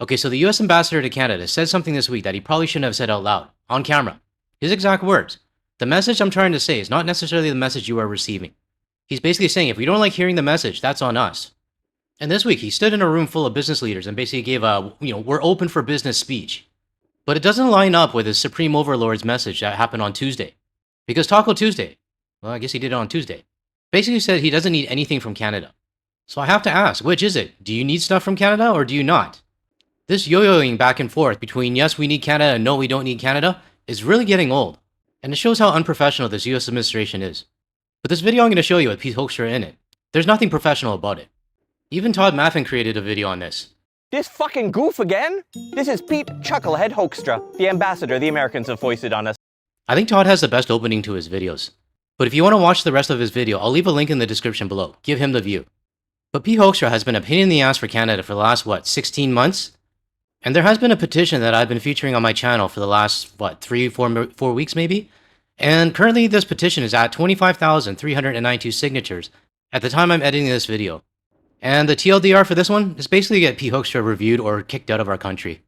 Okay, so the US ambassador to Canada said something this week that he probably shouldn't have said out loud, on camera. His exact words. The message I'm trying to say is not necessarily the message you are receiving. He's basically saying if we don't like hearing the message, that's on us. And this week, he stood in a room full of business leaders and basically gave a, we're open for business speech. But it doesn't line up with his Supreme Overlord's message that happened on Tuesday. Because Taco Tuesday, well, I guess he did it on Tuesday, basically said he doesn't need anything from Canada. So I have to ask, which is it? Do you need stuff from Canada or do you not? This yo-yoing back and forth between yes, we need Canada and no, we don't need Canada is really getting old. And it shows how unprofessional this US administration is. But this video I'm going to show you with Pete Hoekstra in it, there's nothing professional about it. Even Todd Maffin created a video on this. This fucking goof again? This is Pete Chucklehead Hoekstra, the ambassador the Americans have foisted on us. I think Todd has the best opening to his videos. But if you want to watch the rest of his video, I'll leave a link in the description below. Give him the view. But Pete Hoekstra has been a pain in the ass for Canada for the last, 16 months? And there has been a petition that I've been featuring on my channel for the last, 4 weeks maybe? And currently this petition is at 25,392 signatures at the time I'm editing this video. And the TLDR for this one is basically get Pete Hoekstra reviewed or kicked out of our country.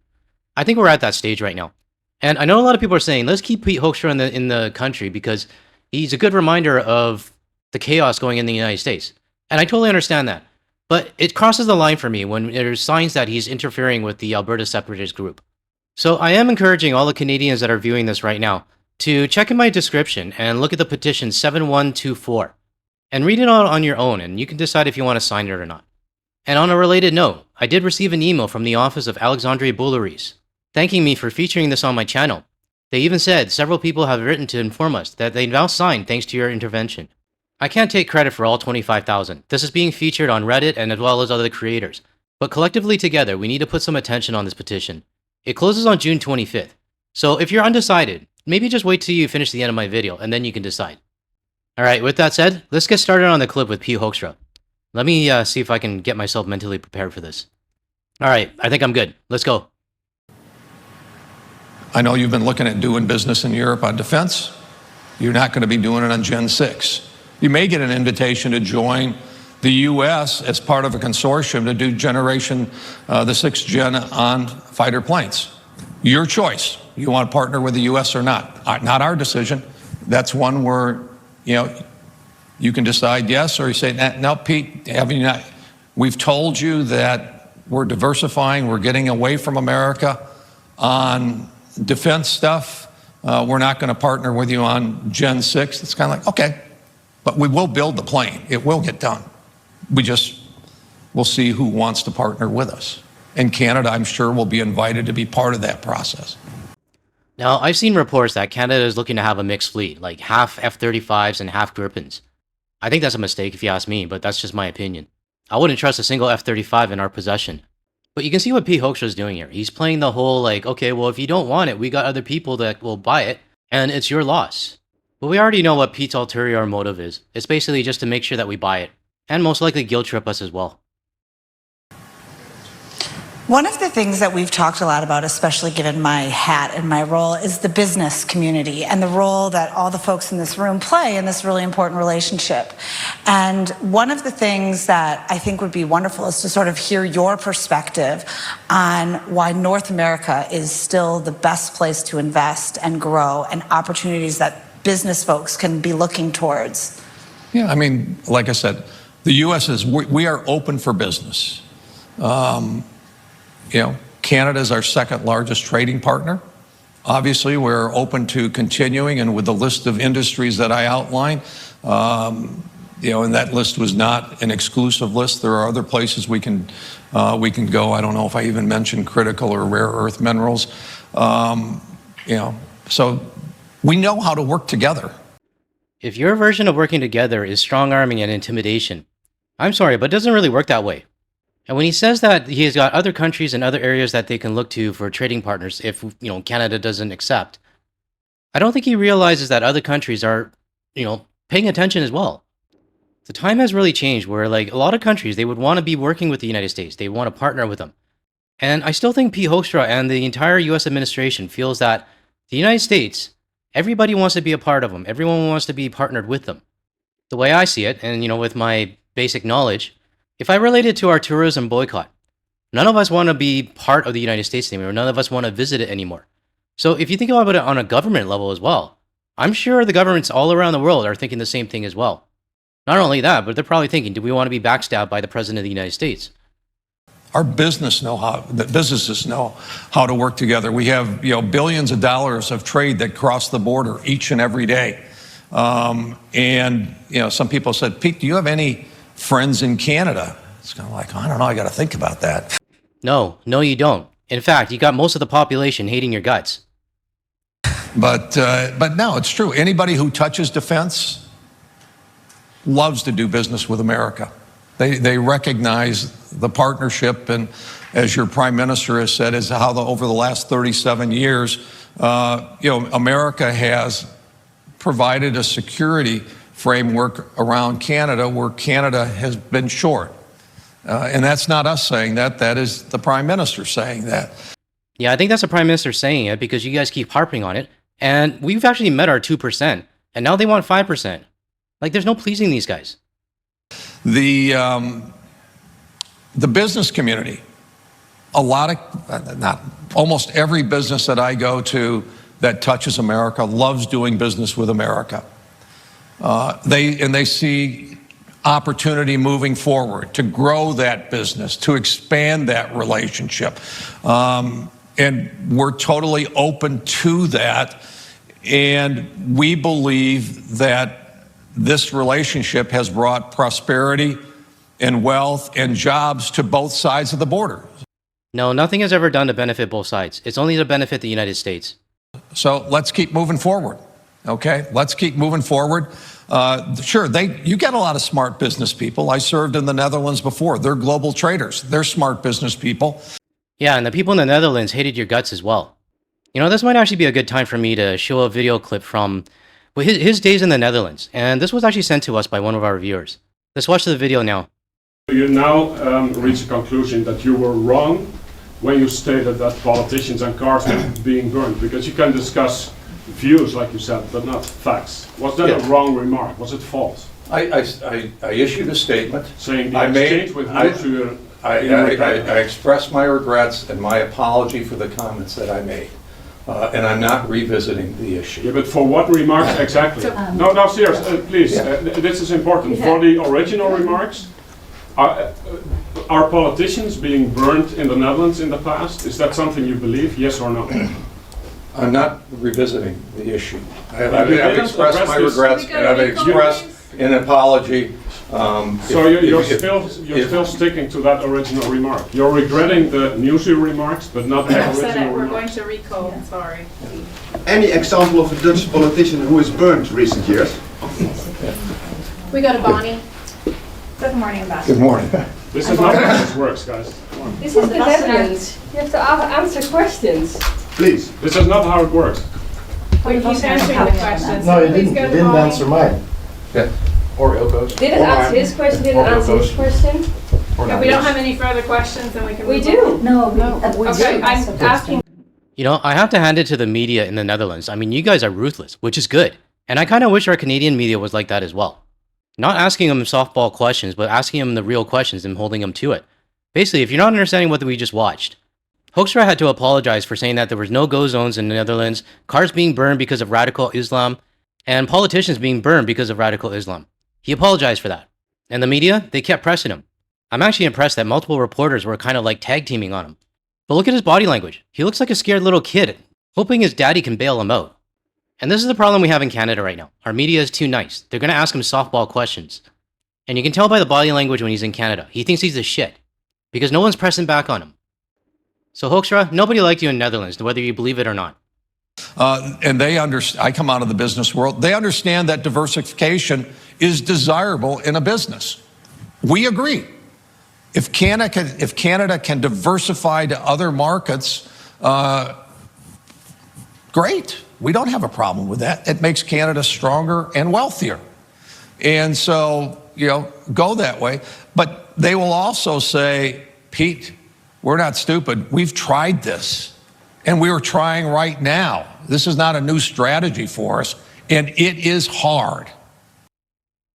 I think we're at that stage right now. And I know a lot of people are saying, let's keep Pete Hoekstra in the country because he's a good reminder of the chaos going in the United States. And I totally understand that. But it crosses the line for me when there's signs that he's interfering with the Alberta separatist group. So I am encouraging all the Canadians that are viewing this right now to check in my description and look at the petition 7124 and read it all on your own, and you can decide if you want to sign it or not. And on a related note, I did receive an email from the office of Alexandre Boularice, thanking me for featuring this on my channel. They even said several people have written to inform us that they now signed thanks to your intervention. I can't take credit for all 25,000. This is being featured on Reddit and as well as other creators. But collectively together, we need to put some attention on this petition. It closes on June 25th. So if you're undecided, maybe just wait till you finish the end of my video and then you can decide. Alright, with that said, let's get started on the clip with Pete Hoekstra. Let me see if I can get myself mentally prepared for this. Alright, I think I'm good. Let's go. I know you've been looking at doing business in Europe on defense. You're not going to be doing it on Gen 6. You may get an invitation to join the U.S. as part of a consortium to do the 6th gen on fighter planes. Your choice. You want to partner with the U.S. or not? Not our decision. That's one where, you can decide yes, or you say, no, Pete, we've told you that we're diversifying, we're getting away from America on defense stuff. We're not going to partner with you on Gen 6. It's kind of like, okay, but we will build the plane. It will get done. We'll see who wants to partner with us. And Canada, I'm sure, will be invited to be part of that process. Now, I've seen reports that Canada is looking to have a mixed fleet, like half F-35s and half Gripens. I think that's a mistake if you ask me, but that's just my opinion. I wouldn't trust a single F-35 in our possession. But you can see what Pete Hoekstra is doing here. He's playing the whole okay, well, if you don't want it, we got other people that will buy it, and it's your loss. But we already know what Pete's ulterior motive is. It's basically just to make sure that we buy it, and most likely guilt trip us as well. One of the things that we've talked a lot about, especially given my hat and my role, is the business community and the role that all the folks in this room play in this really important relationship. And one of the things that I think would be wonderful is to sort of hear your perspective on why North America is still the best place to invest and grow, and opportunities that business folks can be looking towards. Yeah, I mean, like I said, the U.S. we are open for business. Canada is our second largest trading partner. Obviously, we're open to continuing, and with the list of industries that I outlined, and that list was not an exclusive list. There are other places we can go. I don't know if I even mentioned critical or rare earth minerals. So we know how to work together. If your version of working together is strong-arming and intimidation, I'm sorry, but it doesn't really work that way. And when he says that he's got other countries and other areas that they can look to for trading partners if, Canada doesn't accept, I don't think he realizes that other countries are, paying attention as well. The time has really changed where, a lot of countries, they would want to be working with the United States. They want to partner with them. And I still think Pete Hoekstra and the entire U.S. administration feels that the United States, everybody wants to be a part of them. Everyone wants to be partnered with them. The way I see it, and, with my basic knowledge, if I relate it to our tourism boycott, None of us want to be part of the United States anymore. None of us want to visit it anymore. So if you think about it on a government level as well, I'm sure the governments all around the world are thinking the same thing as well. Not only that, but they're probably thinking, do we want to be backstabbed by the President of the United States? Our businesses know how to work together. We have billions of dollars of trade that cross the border each and every day. And some people said, Pete, do you have any friends in Canada? It's kind of like, I don't know, I got to think about that. No, you don't. In fact, you got most of the population hating your guts. But no, it's true. Anybody who touches defense loves to do business with America. They recognize the partnership, and as your prime minister has said, is how over the last 37 years, America has provided a security framework around Canada where Canada has been short. And that's not us saying that. That is the prime minister saying that. Yeah, I think that's the prime minister saying it because you guys keep harping on it. And we've actually met our 2%, and now they want 5%. Like, there's no pleasing these guys. The business community, almost every business that I go to that touches America loves doing business with America. They see opportunity moving forward to grow that business, to expand that relationship. And we're totally open to that. And we believe that this relationship has brought prosperity and wealth and jobs to both sides of the border. No, nothing has ever done to benefit both sides. It's only to benefit the United States. So let's keep moving forward. Okay, let's keep moving forward. Sure, you get a lot of smart business people. I served in the Netherlands before. They're global traders. They're smart business people. Yeah, and the people in the Netherlands hated your guts as well. This might actually be a good time for me to show a video clip from his days in the Netherlands. And this was actually sent to us by one of our viewers. Let's watch the video now. You now reach a conclusion that you were wrong when you stated that politicians and cars were being burned, because you can discuss views, like you said, but not facts. Was that a wrong remark? Was it false? I issued a statement saying the exchange with you. I expressed my regrets and my apology for the comments that I made. And I'm not revisiting the issue. Yeah, but for what remarks exactly? No, seriously, please. This is important. For the original remarks, are politicians being burnt in the Netherlands in the past? Is that something you believe, yes or no? I'm not revisiting the issue. I've expressed my regrets and I've expressed an apology. So you're still sticking to that original remark. You're regretting the newsy remarks, but not the original We're remark. going to recall, sorry. Any example of a Dutch politician who is burned recent years? We go to Bonnie. Good morning, Ambassador. Good morning. This is not how this works, guys. Come on. This is the Netherlands. You have to answer questions. Please. This is not how it works. Wait, he's answering the questions. No, you Please didn't. go You to didn't Bonnie. answer mine. Yeah. Or Ilko's. Didn't answer his question, didn't answer his question. If we don't have any further questions, then we can We move do. on. No, we Okay, I'm asking. I have to hand it to the media in the Netherlands. I mean, you guys are ruthless, which is good. And I kind of wish our Canadian media was like that as well. Not asking them softball questions, but asking them the real questions and holding them to it. Basically, if you're not understanding what we just watched, Hoekstra had to apologize for saying that there was no go zones in the Netherlands, cars being burned because of radical Islam, and politicians being burned because of radical Islam. He apologized for that. And the media, they kept pressing him. I'm actually impressed that multiple reporters were kind of like tag teaming on him. But look at his body language. He looks like a scared little kid, hoping his daddy can bail him out. And this is the problem we have in Canada right now. Our media is too nice. They're going to ask him softball questions. And you can tell by the body language when he's in Canada. He thinks he's the shit. Because no one's pressing back on him. So Hoekstra, nobody liked you in the Netherlands, whether you believe it or not. And I come out of the business world. They understand that diversification is desirable in a business. We agree. If Canada can diversify to other markets, great. We don't have a problem with that. It makes Canada stronger and wealthier. And so, go that way. But they will also say, Pete, we're not stupid. We've tried this. And we are trying right now. This is not a new strategy for us. And it is hard.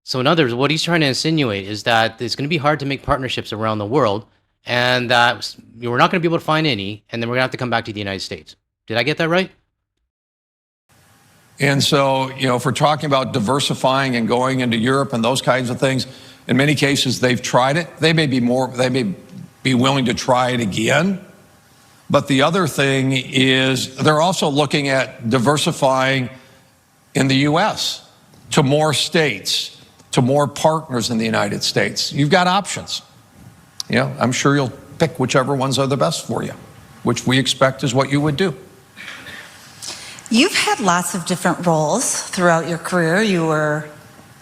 So in others, what he's trying to insinuate is that it's going to be hard to make partnerships around the world and that we're not going to be able to find any, and then we're going to have to come back to the United States. Did I get that right? And so, if we're talking about diversifying and going into Europe and those kinds of things, in many cases they've tried it. They may be willing to try it again. But the other thing is they're also looking at diversifying in the U.S. to more states, to more partners in the United States. You've got options. I'm sure you'll pick whichever ones are the best for you, which we expect is what you would do. You've had lots of different roles throughout your career. You were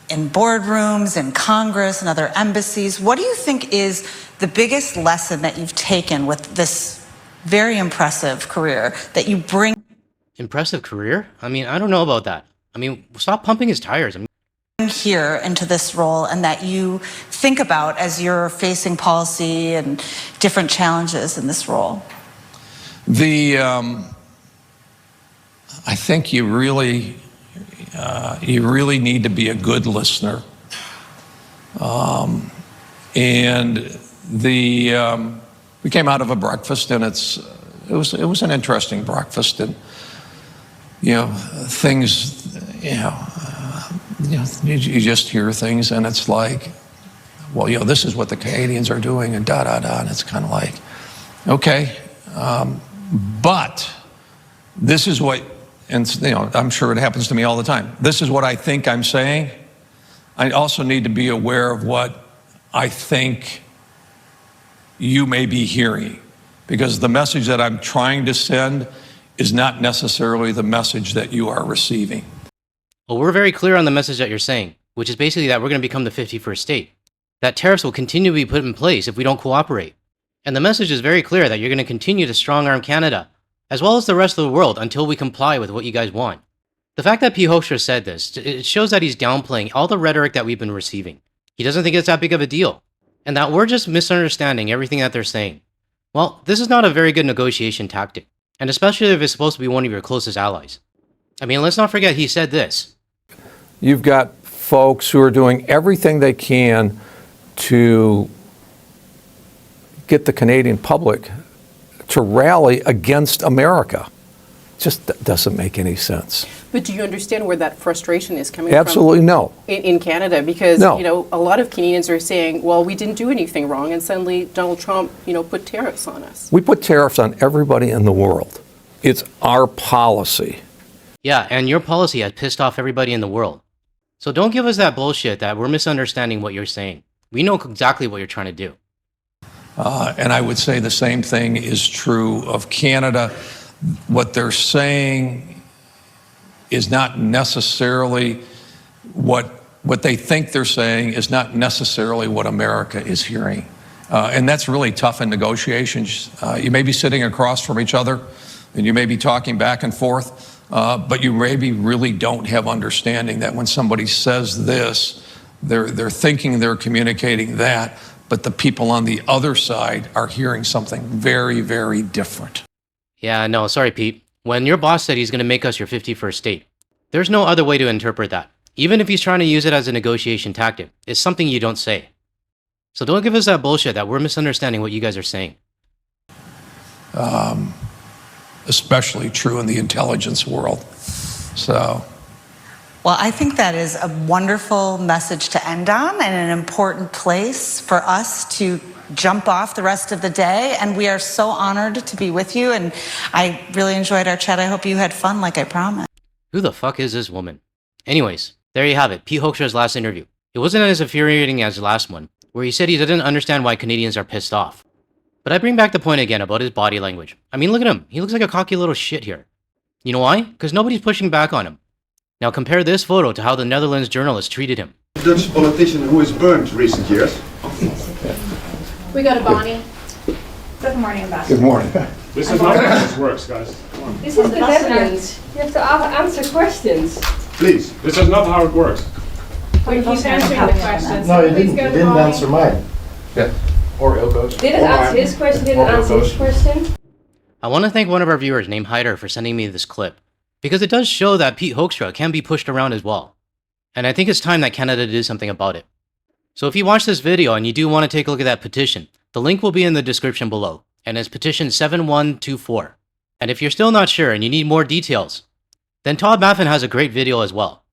in boardrooms, in Congress, and other embassies. What do you think is the biggest lesson that you've taken with this very impressive career that you bring? Impressive career? I mean, I don't know about that. I mean, stop pumping his tires. Here into this role, and that you think about as you're facing policy and different challenges in this role? I think you really need to be a good listener. And we came out of a breakfast, and it was an interesting breakfast, and things, you just hear things, and it's like, well, this is what the Canadians are doing, and and it's kind of like, okay, but this is what. And I'm sure it happens to me all the time. This is what I think I'm saying. I also need to be aware of what I think you may be hearing, because the message that I'm trying to send is not necessarily the message that you are receiving. Well, we're very clear on the message that you're saying, which is basically that we're going to become the 51st state. That tariffs will continue to be put in place if we don't cooperate. And the message is very clear that you're going to continue to strong-arm Canada, as well as the rest of the world, until we comply with what you guys want. The fact that P. Hoekstra said this, it shows that he's downplaying all the rhetoric that we've been receiving. He doesn't think it's that big of a deal, and that we're just misunderstanding everything that they're saying. Well, this is not a very good negotiation tactic, and especially if it's supposed to be one of your closest allies. I mean, let's not forget he said this. You've got folks who are doing everything they can to get the Canadian public to rally against America. Just doesn't make any sense. But do you understand where that frustration is coming Absolutely from? No. In Canada, because No. a lot of Canadians are saying, well, we didn't do anything wrong, and suddenly Donald Trump, put tariffs on us. We put tariffs on everybody in the world. It's our policy. Yeah, and your policy has pissed off everybody in the world. So don't give us that bullshit that we're misunderstanding what you're saying. We know exactly what you're trying to do. And I would say the same thing is true of Canada. What they're saying is not necessarily what they think they're saying is not necessarily what America is hearing. And that's really tough in negotiations. You may be sitting across from each other, and you may be talking back and forth, but you maybe really don't have understanding that when somebody says this, they're thinking they're communicating that, but the people on the other side are hearing something very, very different. Yeah, no, sorry, Pete. When your boss said he's going to make us your 51st state, there's no other way to interpret that. Even if he's trying to use it as a negotiation tactic, it's something you don't say. So don't give us that bullshit that we're misunderstanding what you guys are saying. Especially true in the intelligence world. So. Well, I think that is a wonderful message to end on, and an important place for us to jump off the rest of the day. And we are so honored to be with you, and I really enjoyed our chat. I hope you had fun like I promised. Who the fuck is this woman? Anyways, there you have it, P. Hoekstra's last interview. It wasn't as infuriating as the last one, where he said he didn't understand why Canadians are pissed off. But I bring back the point again about his body language. I mean, look at him. He looks like a cocky little shit here. You know why? Because nobody's pushing back on him. Now compare this photo to how the Netherlands journalist treated him. Dutch politician who is burned recent years. We go to Bonnie. Good morning, Ambassador. Good morning. This is not how this works, guys. Come on. This is the Netherlands. You have to answer questions. Please. This is not how it works. We keep answering the questions. No, you Please didn't. go You to didn't Bonnie. answer mine. Yeah. Or Ilko's. Didn't answer his question, didn't answer his question. I want to thank one of our viewers named Hyder for sending me this clip, because it does show that Pete Hoekstra can be pushed around as well. And I think it's time that Canada did something about it. So if you watch this video and you do want to take a look at that petition, The link will be in the description below, and it's petition 7124. And if you're still not sure and you need more details, then Todd Maffin has a great video as well.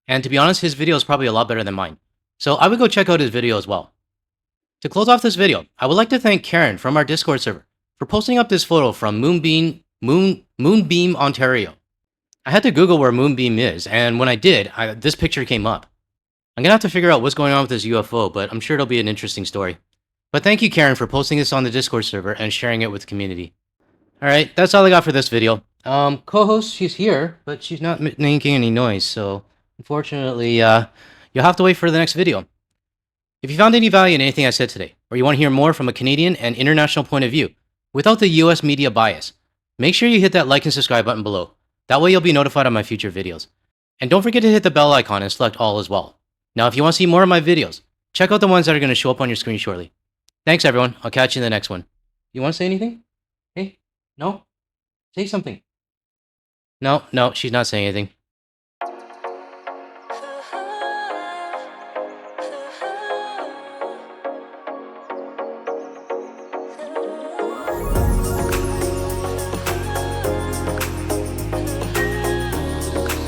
And to be honest, his video is probably a lot better than mine. So I would go check out his video as well. To close off this video, I would like to thank Karen from our Discord server for posting up this photo from Moonbeam, Ontario. I had to Google where Moonbeam is, and when I did, this picture came up. I'm gonna have to figure out what's going on with this UFO, but I'm sure it'll be an interesting story. But thank you, Karen, for posting this on the Discord server and sharing it with the community. Alright, that's all I got for this video. Co-host, she's here, but she's not making any noise, so unfortunately, you'll have to wait for the next video. If you found any value in anything I said today, or you want to hear more from a Canadian and international point of view, without the US media bias, make sure you hit that like and subscribe button below. That way you'll be notified on my future videos. And don't forget to hit the bell icon and select all as well. Now, if you want to see more of my videos, check out the ones that are going to show up on your screen shortly. Thanks, everyone. I'll catch you in the next one. You want to say anything? Hey? No? Say something. No, she's not saying anything.